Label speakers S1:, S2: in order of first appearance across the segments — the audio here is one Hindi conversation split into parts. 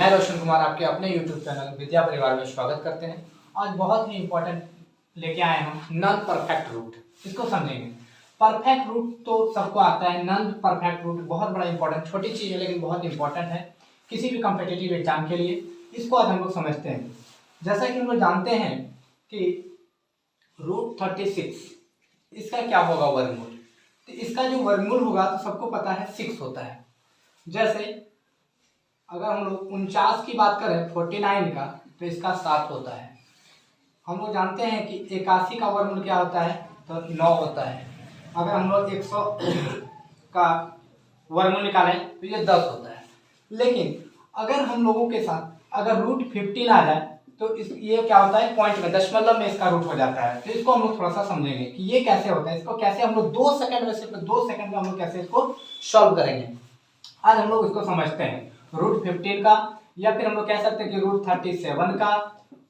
S1: मैं रोशन कुमार आपके अपने YouTube चैनल विद्या परिवार में स्वागत करते हैं। आज बहुत ही इम्पोर्टेंट लेके आए हम नॉन परफेक्ट रूट। इसको समझेंगे। परफेक्ट रूट तो सबको आता है, नॉन परफेक्ट रूट बहुत बड़ा इंपॉर्टेंट, छोटी चीज़ है लेकिन बहुत इंपॉर्टेंट है किसी भी कॉम्पिटिटिव एग्जाम के लिए। इसको आज हम लोग समझते हैं। जैसा कि हम लोग जानते हैं कि रूट 36 इसका क्या होगा वर्गमूल। तो इसका जो वर्गमूल होगा तो सबको पता है 6 होता है। जैसे अगर हम लोग 49 की बात करें 49 का तो इसका 7 होता है। हम लोग जानते हैं कि 81 का वर्गमूल क्या होता है तो 9 होता है। अगर हम लोग 100 का वर्गमूल निकालें तो ये 10 होता है। लेकिन अगर हम लोगों के साथ अगर रूट 15 आ जाए तो ये क्या होता है, पॉइंट में दशमलव में इसका रूट हो जाता है। तो इसको हम लोग थोड़ा सा समझेंगे कि ये कैसे होता है, इसको कैसे हम लोग 2 सेकंड में, सिर्फ 2 सेकंड में हम लोग कैसे इसको सॉल्व करेंगे। आज हम लोग इसको समझते हैं रूट 15 का, या फिर हम लोग कह सकते हैं कि रूट 37 का,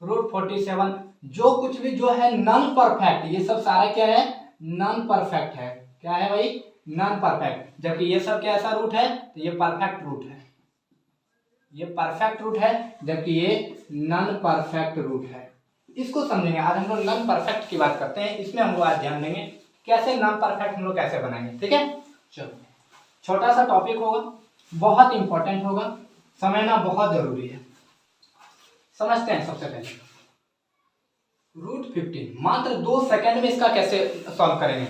S1: रूट 47, जो कुछ भी जो है नॉन परफेक्ट, ये सब सारा क्या है, नॉन परफेक्ट है। क्या है भाई, नॉन परफेक्ट। जबकि ये सब कैसा रूट है तो ये परफेक्ट रूट है, ये परफेक्ट रूट है, जबकि ये नॉन परफेक्ट रूट है। इसको समझेंगे। आज हम लोग नॉन परफेक्ट की बात करते हैं, इसमें हम लोग आज ध्यान देंगे कैसे नॉन परफेक्ट हम लोग कैसे बनाएंगे। ठीक है, चलो छोटा सा टॉपिक होगा, बहुत इंपॉर्टेंट होगा, समझना बहुत जरूरी है। समझते हैं। सबसे पहले रूट 15 मात्र 2 सेकंड में इसका कैसे सॉल्व करेंगे।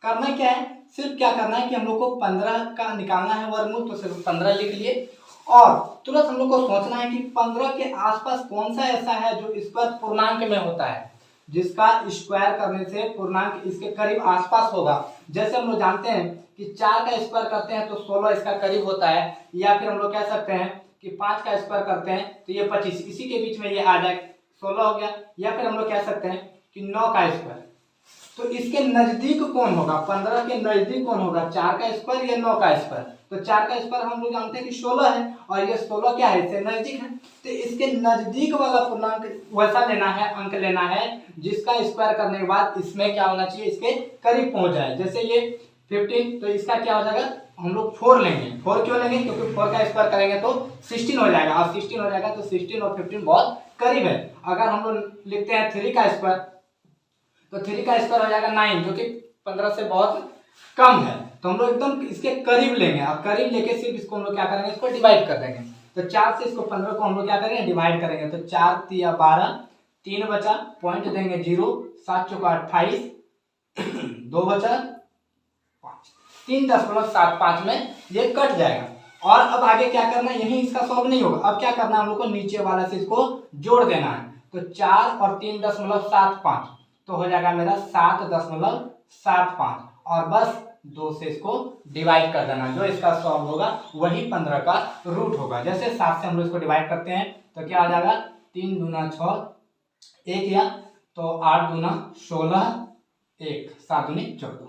S1: करना क्या है, सिर्फ क्या करना है कि हम लोग को 15 का निकालना है वर्गमूल, तो सिर्फ 15 लिख लिए और तुरंत हम लोग को सोचना है कि 15 के आसपास कौन सा ऐसा है जो इस पर पूर्णांक में होता है, जिसका स्क्वायर करने से पूर्णांक इसके करीब आसपास होगा। जैसे हम लोग जानते हैं कि 4 का स्क्वायर करते हैं तो 16 इसका करीब होता है, या फिर हम लोग कह सकते हैं कि 5 का स्क्वायर करते हैं तो ये 25, इसी के बीच में ये आ जाए 16 हो गया। या फिर हम लोग कह सकते हैं कि 9 का स्क्वायर, तो इसके नजदीक कौन होगा, 15 के नजदीक कौन होगा, 4 का स्क्वायर या 9 का स्क्वायर। तो 4 का स्क्वायर हम लोग जानते हैं कि 16 है और ये 16 क्या है, इससे नजदीक है। तो इसके नजदीक वाला पूर्णांक वैसा लेना है, अंक लेना है जिसका स्क्वायर करने के बाद इसमें क्या होना चाहिए, इसके करीब पहुंच जाए। जैसे ये 15 तो इसका क्या हो जाएगा, हम लोग 4 लेंगे। 4 क्यों लेंगे, क्योंकि 4 का स्क्वायर करेंगे तो 16 हो जाएगा, और 16 हो जाएगा तो 16 और 15 बहुत करीब है। अगर हम लोग लिखते हैं 3 का स्क्वायर तो 3 का स्क्वायर हो जाएगा 9, जो कि 15 से बहुत कम है। तो हम लोग एकदम इसके करीब लेंगे, और करीब लेके सिर्फ इसको हम लोग क्या करेंगे, इसको डिवाइड कर देंगे। तो 4 से इसको 15 को हम लोग क्या करेंगे, डिवाइड करेंगे। तो 4 तिया 12, 3 बचा, पॉइंट देंगे 0, 7 चौका 28, 2 बचा 5, 3.75 में ये कट जाएगा। और अब आगे क्या करना है, यही इसका सॉल्व नहीं होगा। अब क्या करना है, हम लोग को नीचे वाला से इसको जोड़ देना है। तो 4 और 3.75 तो हो जाएगा मेरा 7.75, और बस 2 से इसको डिवाइड कर देना। जो इसका सॉल्व होगा वही 15 का रूट होगा। जैसे 7 से हम लोग इसको डिवाइड करते हैं तो क्या आ जाएगा, 3 दूना 6, 1 या तो 8 दूना 16, 1 7 दूनी 14,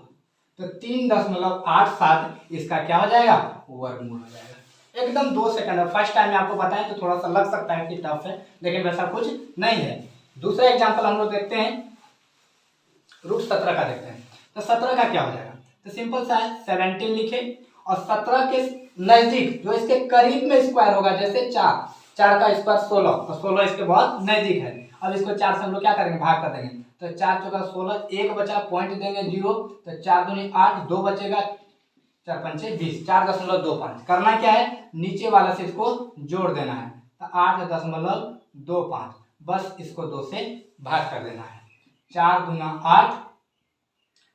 S1: तो 3.87 इसका क्या हो जाएगा, वर्गमूल हो जाएगा। एकदम 2 सेकंड। फर्स्ट टाइम में आपको बताएं तो थोड़ा सा लग सकता है कि टफ है, लेकिन वैसा कुछ नहीं है। दूसरा एग्जांपल हम लोग देखते हैं, रूट 17 का देखते हैं। तो 17 का क्या हो जाएगा, तो सिंपल सा है, 17 लिखे और 17 के नजदीक जो इसके करीब में स्क्वायर होगा, जैसे 4 का स्क्वायर 16, और 16 इसके बहुत नजदीक है। अब इसको 4 से हम लोग क्या करेंगे, भाग कर देंगे। तो 4 चौका 16, 1 बचा, पॉइंट देंगे 0, तो 4 दूनी 8, 2 बचेगा, 4 पंचे 20, 4.25। करना क्या है, नीचे वाला से इसको जोड़ देना है। तो 8.25, बस इसको 2 से भाग कर देना है। 4 दूना 8,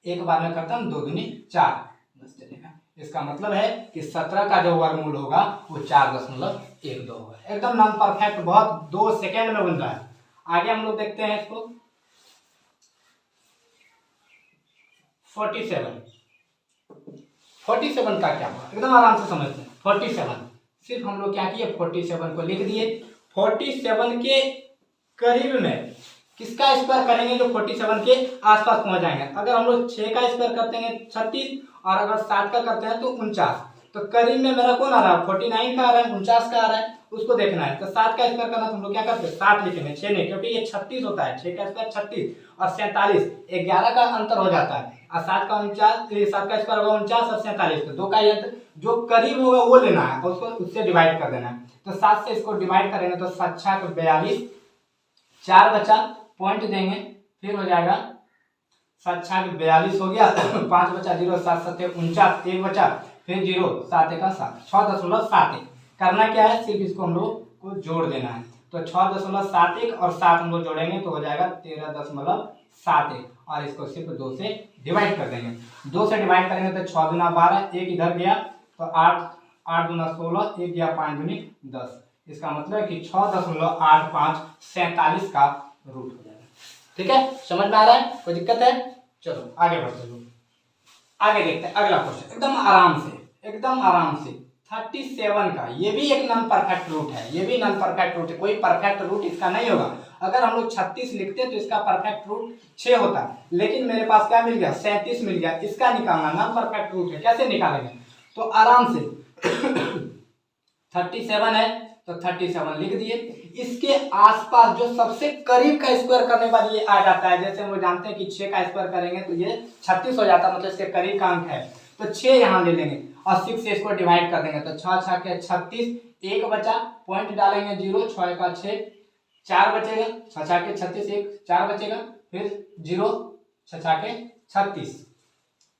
S1: एक बार में करता हूं, 2 दूनी 4, बस चलेगा। इसका मतलब है कि 17 का जो वर्गमूल होगा वो 4.12 होगा। एकदम नॉन परफेक्ट, बहुत 2 सेकेंड में बन रहा है। आगे हम लोग देखते हैं इसको 47 का क्या होगा, एकदम आराम से समझते हैं। 47 सिर्फ हम लोग क्या किए, 47 को लिख दिए। 47 के करीब में किसका स्क्वायर करेंगे, जो 47 के आसपास पहुंच जाएंगे। अगर हम लोग 6 का स्क्वायर करते हैं 36, और अगर 7 का करते हैं तो 49, तो करीब में मेरा कौन आ रहा है, 49 का आ रहा है, 49 का आ रहा है। उसको देखना है। तो 7 का स्क्वायर करना तो हम लोग क्या करते हैं 7 लिखेंगे, 6 नहीं, क्योंकि ये 36 होता है। 6 का स्क्वायर 36 और 47 11 का अंतर हो जाता है। और 7 का 7 का स्क्वायर होगा 49 और 47 तो 2 का ही अंतर, जो करीब होगा वो लेना है और उसको उससे डिवाइड कर देना है। तो 7 से इसको डिवाइड करेंगे तो 7 6 42, 4 बचा, पॉइंट देंगे, फिर हो जाएगा 7 6 42 हो गया 5 बचा 0, 7 7 49, 1 बचा, फिर 0, 7 1 7, 6.71 करना क्या है, सिर्फ इसको हम लोग को जोड़ देना है। तो 6.71 और 7 हम लोग जोड़ेंगे तो हो जाएगा 13.71 और इसको सिर्फ 2 से डिवाइड कर देंगे। 2 से डिवाइड करेंगे तो 6 दूना 12, 1 इधर गया तो 8, 8 दूना 16, 1 गया 5 दूनी 10। इसका मतलब है कि 6.8547 का रूट हो जाएगा। ठीक है, समझ में आ रहा है, कोई दिक्कत है? चलो आगे बढ़ते हैं, आगे देखते हैं अगला क्वेश्चन, एकदम आराम से, एकदम आराम से। 37 का ये भी एक नॉन परफेक्ट रूट है, ये भी नॉन परफेक्ट रूट है, कोई परफेक्ट रूट इसका नहीं होगा। अगर हम लोग 36 लिखते तो इसका परफेक्ट रूट 6 होता, लेकिन मेरे पास क्या मिल गया 37 मिल गया। इसका निकालना नॉन परफेक्ट रूट है, कैसे निकालेंगे? तो आराम से 37 है तो 37 लिख दिए, इसके आसपास जो सबसे करीब का स्क्वायर करने वाली ये आ जाता है। जैसे हम लोग जानते हैं कि 6 का स्क्वायर करेंगे तो ये 36 हो जाता है, मतलब इसके करीब का अंक है। तो 6 यहाँ ले लेंगे और 6 से इसको डिवाइड कर देंगे तो 6 6 के 36, 1 बचा, पॉइंट डालेंगे 0, 6 का 6, 4 बचेगा, 6 6 के 36, 1 4 बचेगा, फिर 0, 6 6 के 36,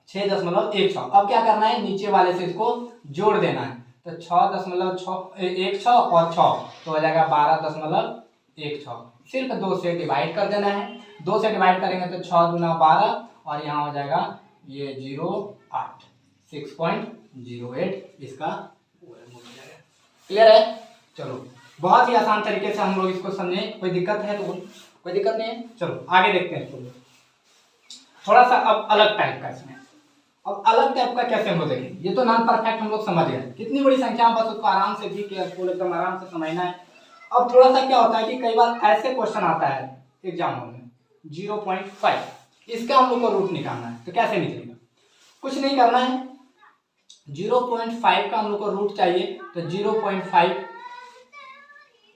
S1: 6.16। अब क्या करना है, नीचे वाले से इसको जोड़ देना है। तो 6.16 और 6 तो हो जाएगा 12.16। सिर्फ 2 से डिवाइड कर देना है। 2 से डिवाइड करेंगे तो 6 दूना 12 और यहाँ हो जाएगा ये 0.8, 6.08 इसका क्लियर है। चलो बहुत ही आसान तरीके से हम लोग इसको समझे, कोई दिक्कत है तो कोई दिक्कत नहीं है। चलो आगे देखते हैं इसको, थोड़ा सा अब अलग टाइप का इसमें। अब अलग टाइप का कैसे हम लोग देखें, ये तो नॉन परफेक्ट हम लोग समझ गए, कितनी बड़ी संख्या बस उसको आराम से भी केयरफुल एकदम आराम से समझना है। अब थोड़ा सा क्या होता है कि कई बार ऐसे क्वेश्चन आता है एग्जाम में 0.5, इसका हम लोग को रूट निकालना है। तो कैसे निकलेगा, कुछ नहीं करना है, 0.5 का हम लोग को रूट चाहिए। तो 0.5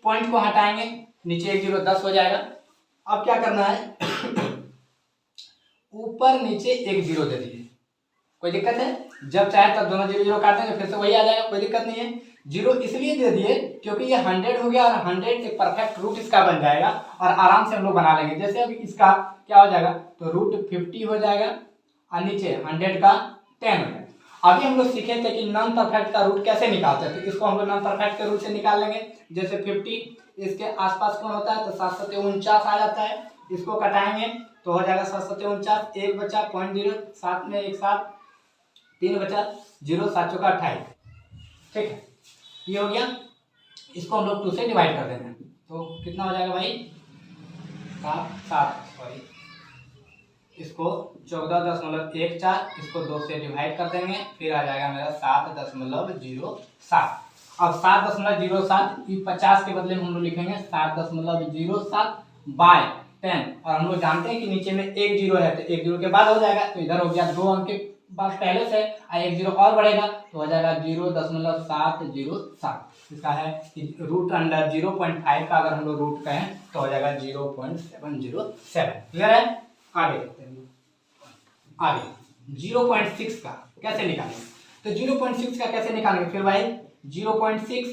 S1: पॉइंट को हटाएंगे, नीचे 1 0 10 हो जाएगा। अब क्या करना है ऊपर नीचे 1 0 दे दिए, कोई दिक्कत है? जब चाहे तब दोनों 0 0 काट देंगे, फिर से वही आ जाएगा, कोई दिक्कत नहीं है। 0 इसलिए दे दिए क्योंकि ये 100 हो गया और 100 एक परफेक्ट रूट इसका बन जाएगा और आराम से हम लोग बना लेंगे। जैसे अभी इसका क्या हो जाएगा, तो रूट 50 हो जाएगा और नीचे 100 का 10 हो जाएगा। अभी हम लोग सीखे थे कि नॉन परफेक्ट का रूट कैसे निकालते हैं, तो इसको हम लोग नॉन परफेक्ट के रूट से निकाल लेंगे। जैसे 50 इसके आसपास कौन होता है, तो 7 7 49 आ जाता है, इसको कटाएंगे तो हो जाएगा 7 7 49, 1 बचा, 0.0, 7 में 1 7, 3 बचा, 0 7 चौका 28। ठीक है, ये हो गया। इसको हम लोग 2 से डिवाइड कर देंगे तो कितना हो जाएगा भाई 7 सॉरी, इसको 14.14, इसको 2 से डिवाइड कर देंगे, फिर आ जाएगा मेरा 7.07। अब 7.07 50 के बदले में हम लोग लिखेंगे 7.07 बाय 10 और हम लोग जानते हैं कि नीचे में 1 0 है तो 1 0 के बाद हो जाएगा, तो इधर हो गया 2 अंक के बाद पहले से 1 0 और बढ़ेगा तो हो जाएगा 0.707। इसका है रूट अंडर 0.5 का अगर हम लोग रूट कहें तो हो जाएगा 0.707। क्लियर है? आगे देखते हैं, आगे 0.6 का कैसे निकालेंगे, तो 0.6 का कैसे निकालेंगे, फिर भाई 0.6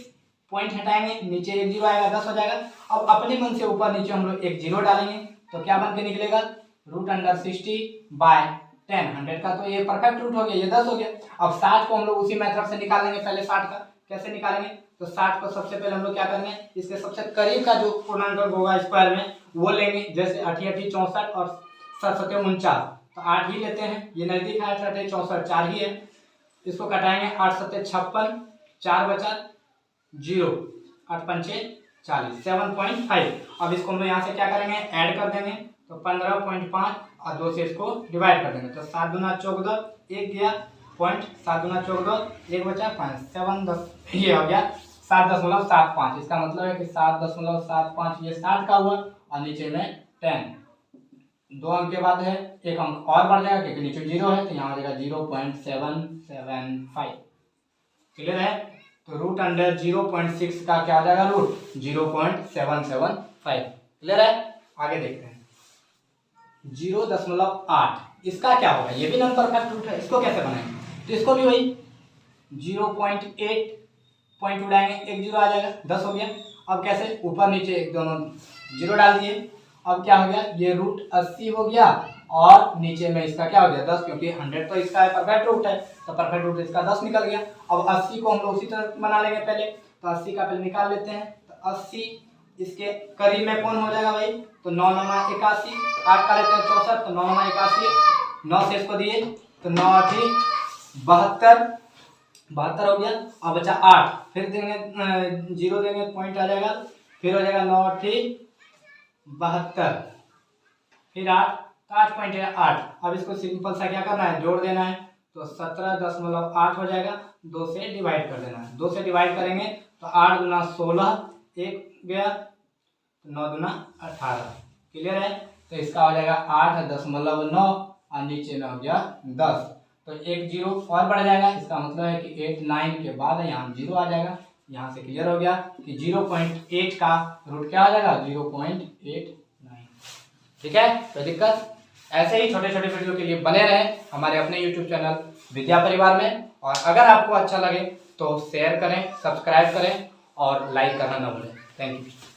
S1: पॉइंट हटाएंगे, नीचे 1 0 आएगा, 10 हो जाएगा। अब अपने मन से ऊपर नीचे हम लोग 1 0 डालेंगे तो क्या बन के निकलेगा रूट अंडर 60 बाय 10। 100 का तो ये परफेक्ट रूट हो गया, ये 10 हो गया। अब 60 को हम लोग उसी मेथड से निकालेंगे, पहले 60 का कैसे निकालेंगे, तो 60 को सबसे पहले हम लोग क्या करेंगे, इसके सबसे करीब का जो पूर्णांक होगा स्क्वायर में वो लेंगे। जैसे 8 8 64 और 7 7 49, तो 8 ही लेते हैं, ये नजदीक है, 8 8 64 4 ही है, इसको कटाएंगे 8 7 56, 4 बचा 0, 8 5 40, 7.5। अब इसको हम लोग यहाँ से क्या करेंगे ऐड कर देंगे तो 15.5 और 2 से इसको डिवाइड कर देंगे तो 7 दूना 14, 1 गया पॉइंट, 7 दूना 14, 1 बचा 5, 7 10, ये हो गया 7.75। इसका मतलब है कि 7.75 ये 60 का हुआ और नीचे में 10, 2 अंक के बाद है 1 अंक और बढ़ जाएगा क्योंकि नीचे 0 है तो यहाँ हो जाएगा 0.775। क्लियर है? तो रूट अंडर 0.6 का क्या हो जाएगा रूट 0.775। क्लियर है। आगे देखते हैं 0.8 इसका क्या होगा, ये भी नॉन परफेक्ट रूट है, इसको कैसे बनाएंगे। तो इसको भी वही 0.8 पॉइंट उड़ाएंगे, एक जीरो आ जाएगा, 10 हो गया। अब कैसे, ऊपर नीचे एक दोनों जीरो डाल दिए। अब क्या हो गया, ये रूट 80 हो गया और नीचे में इसका क्या हो गया 10, क्योंकि 100 तो इसका परफेक्ट रूट है, तो परफेक्ट रूट इसका 10 निकल गया। अब 80 को हम लोग उसी तरह बना लेंगे पहले, तो 80 का पहले निकाल लेते हैं। तो 80 इसके करीब में कौन हो जाएगा भाई, तो 9 9 81, 8 का लेते हैं 64, तो 9 9 81, 9 से इसको दिए तो 9 8 72, 72 हो गया। अब बचा 8, फिर देंगे जीरो देंगे पॉइंट आ जाएगा, फिर हो जाएगा 9 8 72, फिर 8, 8 पॉइंट है 8। अब इसको सिंपल सा क्या करना है, जोड़ देना है। तो 17.8 हो जाएगा, 2 से डिवाइड कर देना है। 2 से डिवाइड करेंगे तो 8 गुना 16 एक गया, 9 गुना 18। क्लियर है। तो इसका हो जाएगा 8.9 और नीचे में हो गया 10, तो एक जीरो और बढ़ जाएगा। इसका मतलब है कि 8 9 के बाद यहाँ जीरो आ जाएगा। यहाँ से क्लियर हो गया कि 0.8 का रूट क्या आ जाएगा 0.89। ठीक है, कोई दिक्कत। ऐसे ही छोटे छोटे वीडियो के लिए बने रहें हमारे अपने YouTube चैनल विद्या परिवार में। और अगर आपको अच्छा लगे तो शेयर करें, सब्सक्राइब करें और लाइक करना ना भूलें। Thank you.